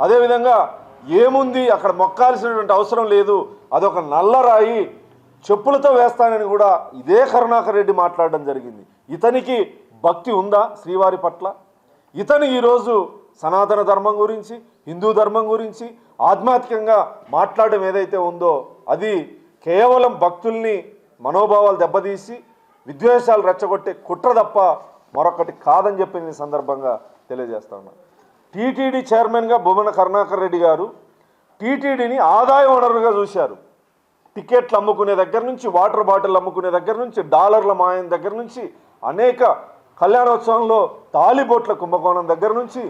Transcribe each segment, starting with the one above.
అదేవిధంగా ఏముంది అక్కడ మొక్కాల్సినటువంటి అవసరం లేదు, అదొక నల్లరాయి, చెప్పులతో వేస్తానని కూడా ఇదే కరుణాకర్ రెడ్డి మాట్లాడడం జరిగింది. ఇతనికి భక్తి ఉందా శ్రీవారి పట్ల? ఇతను ఈరోజు సనాతన ధర్మం గురించి, హిందూ ధర్మం గురించి ఆధ్యాత్మికంగా మాట్లాడడం ఏదైతే ఉందో అది కేవలం భక్తుల్ని మనోభావాలు దెబ్బతీసి విద్వేషాలు రెచ్చగొట్టే కుట్ర తప్ప మరొకటి కాదని చెప్పి నేను సందర్భంగా తెలియజేస్తా ఉన్నా. టీటీడీ చైర్మన్గా బొమ్మన కరుణాకర్ రెడ్డి గారు టీటీడీని ఆదాయ వనరుగా చూశారు. టికెట్లు అమ్ముకునే దగ్గర నుంచి, వాటర్ బాటిల్ అమ్ముకునే దగ్గర నుంచి, డాలర్ల మాయం దగ్గర నుంచి, అనేక కళ్యాణోత్సవంలో తాలిబొట్ల కుంభకోణం దగ్గర నుంచి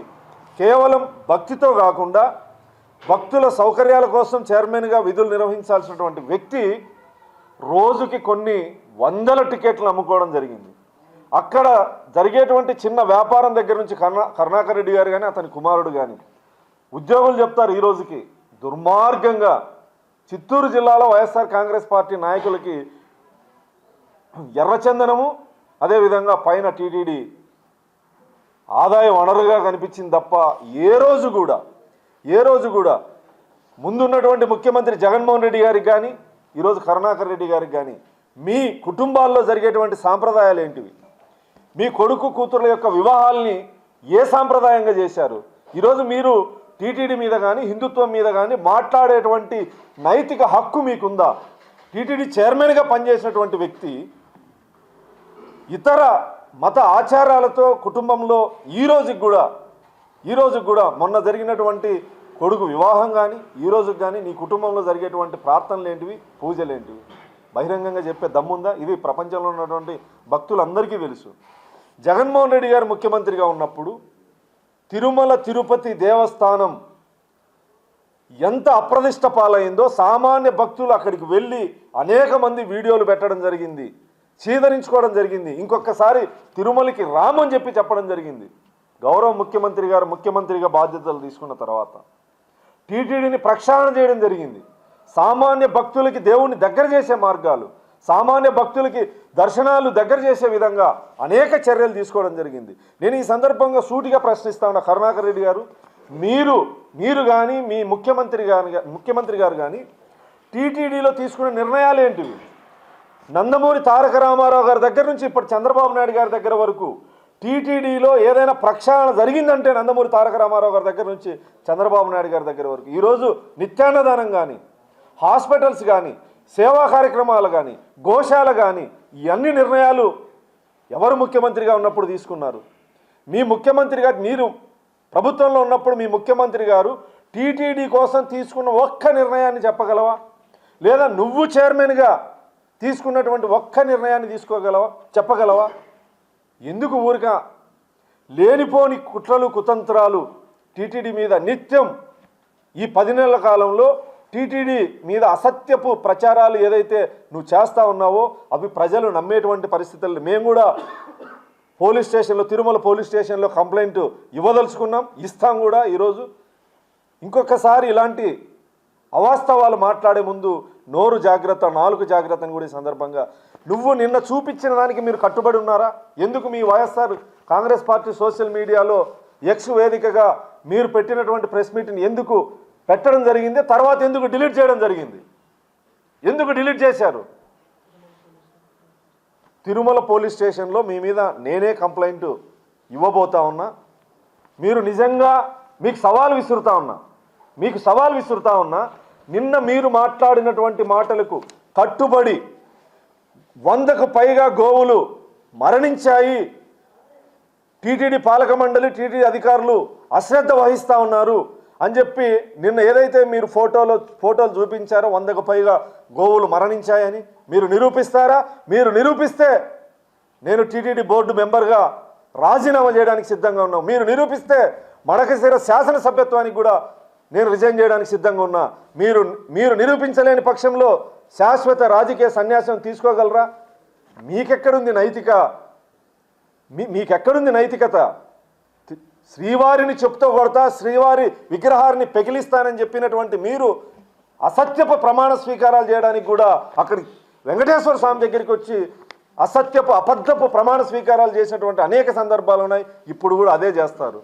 కేవలం భక్తితో కాకుండా భక్తుల సౌకర్యాల కోసం చైర్మన్గా విధులు నిర్వహించాల్సినటువంటి వ్యక్తి రోజుకి కొన్ని వందల టికెట్లు అమ్ముకోవడం జరిగింది. అక్కడ జరిగేటువంటి చిన్న వ్యాపారం దగ్గర నుంచి కరుణాకర్ రెడ్డి గారు కానీ అతని కుమారుడు కానీ ఉద్యోగులు చెప్తారు ఈ రోజుకి దుర్మార్గంగా చిత్తూరు జిల్లాలో వైఎస్ఆర్ కాంగ్రెస్ పార్టీ నాయకులకి ఎర్రచందనము అదేవిధంగా పైన టీటీడీ ఆదాయ వనరుగా కనిపించింది తప్ప ఏ రోజు కూడా ముందున్నటువంటి ముఖ్యమంత్రి జగన్మోహన్ రెడ్డి గారికి కానీ ఈరోజు కరుణాకర్ రెడ్డి గారికి కానీ మీ కుటుంబాల్లో జరిగేటువంటి సాంప్రదాయాలు ఏంటివి, మీ కొడుకు కూతుర్ల యొక్క వివాహాల్ని ఏ సాంప్రదాయంగా చేశారు? ఈరోజు మీరు టీటీడీ మీద కానీ హిందుత్వం మీద కానీ మాట్లాడేటువంటి నైతిక హక్కు మీకుందా? టీటీడీ చైర్మన్గా పనిచేసినటువంటి వ్యక్తి ఇతర మత ఆచారాలతో కుటుంబంలో ఈ రోజుకి కూడా మొన్న జరిగినటువంటి కొడుకు వివాహం కానీ ఈ రోజుకి కానీ నీ కుటుంబంలో జరిగేటువంటి ప్రార్థనలు ఏంటివి, పూజలు ఏంటివి బహిరంగంగా చెప్పే దమ్ముందా? ఇది ప్రపంచంలో ఉన్నటువంటి భక్తులందరికీ తెలుసు. జగన్మోహన్ రెడ్డి గారు ముఖ్యమంత్రిగా ఉన్నప్పుడు తిరుమల తిరుపతి దేవస్థానం ఎంత అప్రదిష్ట పాలైందో సామాన్య భక్తులు అక్కడికి వెళ్ళి అనేక మంది వీడియోలు పెట్టడం జరిగింది, చీదరించుకోవడం జరిగింది. ఇంకొకసారి తిరుమలకి రామని చెప్పడం జరిగింది. గౌరవ ముఖ్యమంత్రి గారు ముఖ్యమంత్రిగా బాధ్యతలు తీసుకున్న తర్వాత టీటీడీని ప్రక్షాళన చేయడం జరిగింది. సామాన్య భక్తులకి దేవుణ్ణి దగ్గర చేసే మార్గాలు, సామాన్య భక్తులకి దర్శనాలు దగ్గర చేసే విధంగా అనేక చర్యలు తీసుకోవడం జరిగింది. నేను ఈ సందర్భంగా సూటిగా ప్రశ్నిస్తా ఉన్నా, కరుణాకర్ రెడ్డి గారు మీరు కానీ మీ ముఖ్యమంత్రి గారు కానీ టీటీడీలో తీసుకునే నిర్ణయాలు ఏంటివి? నందమూరి తారక రామారావు గారి దగ్గర నుంచి ఇప్పుడు చంద్రబాబు నాయుడు గారి దగ్గర వరకు టీటీడీలో ఏదైనా ప్రక్షాళన జరిగిందంటే నందమూరి తారక రామారావు గారి దగ్గర నుంచి చంద్రబాబు నాయుడు గారి దగ్గర వరకు ఈరోజు నిత్యాన్నదానం కానీ, హాస్పిటల్స్ కానీ, సేవా కార్యక్రమాలు కానీ, గోశాల కానీ ఇవన్నీ నిర్ణయాలు ఎవరు ముఖ్యమంత్రిగా ఉన్నప్పుడు తీసుకున్నారు? మీ ముఖ్యమంత్రి గారు, మీరు ప్రభుత్వంలో ఉన్నప్పుడు మీ ముఖ్యమంత్రి గారు టీటీడీ కోసం తీసుకున్న ఒక్క నిర్ణయాన్ని చెప్పగలవా? లేదా నువ్వు చైర్మన్గా తీసుకున్నటువంటి ఒక్క నిర్ణయాన్ని చెప్పగలవా? ఎందుకు ఊరిగా లేనిపోని కుట్రలు కుతంత్రాలు టీటీడీ మీద నిత్యం ఈ 10 నెలల కాలంలో టీటీడీ మీద అసత్యపు ప్రచారాలు ఏదైతే నువ్వు చేస్తా ఉన్నావో అవి ప్రజలు నమ్మేటువంటి పరిస్థితుల్లో మేము కూడా పోలీస్ స్టేషన్లో, తిరుమల పోలీస్ స్టేషన్లో కంప్లైంట్ ఇవ్వదలుచుకున్నాం, ఇస్తాం కూడా. ఈరోజు ఇంకొకసారి ఇలాంటి అవాస్తవాలు మాట్లాడే ముందు నోరు జాగ్రత్త, నాలుగు జాగ్రత్త అని కూడా ఈ సందర్భంగా నువ్వు నిన్న చూపించిన దానికి మీరు కట్టుబడి ఉన్నారా? ఎందుకు మీ వైఎస్ఆర్ కాంగ్రెస్ పార్టీ సోషల్ మీడియాలో ఎక్స్ వేదికగా మీరు పెట్టినటువంటి ప్రెస్ మీట్ని ఎందుకు పెట్టడం జరిగింది? తర్వాత ఎందుకు డిలీట్ చేయడం జరిగింది? ఎందుకు డిలీట్ చేశారు? తిరుమల పోలీస్ స్టేషన్లో మీ మీద నేనే కంప్లైంట్ ఇవ్వబోతా ఉన్నా. మీరు నిజంగా మీకు సవాల్ విసురుతా ఉన్నా నిన్న మీరు మాట్లాడినటువంటి మాటలకు కట్టుబడి 100కు పైగా గోవులు మరణించాయి, టీటీడీ పాలక మండలి, టీటీడీ అధికారులు అశ్రద్ధ వహిస్తూ ఉన్నారు అని చెప్పి నిన్న ఏదైతే మీరు ఫోటోలు చూపించారో 100కు పైగా గోవులు మరణించాయని మీరు నిరూపిస్తారా? మీరు నిరూపిస్తే నేను టీటీడీ బోర్డు మెంబర్గా రాజీనామా చేయడానికి సిద్ధంగా ఉన్నాను. మీరు నిరూపిస్తే మడకశిర శాసనసభ్యత్వానికి కూడా నేను రిజైన్ చేయడానికి సిద్ధంగా ఉన్నా. మీరు నిరూపించలేని పక్షంలో శాశ్వత రాజకీయ సన్యాసం తీసుకోగలరా? మీకెక్కడుంది నైతికత? శ్రీవారిని చెప్తూ కొడతా, శ్రీవారి విగ్రహాన్ని పెకిలిస్తానని చెప్పినటువంటి మీరు అసత్యపు ప్రమాణ స్వీకారాలు చేయడానికి కూడా అక్కడి వెంకటేశ్వర స్వామి దగ్గరికి వచ్చి అబద్ధపు ప్రమాణ స్వీకారాలు చేసినటువంటి అనేక సందర్భాలు ఉన్నాయి. ఇప్పుడు కూడా అదే చేస్తారు.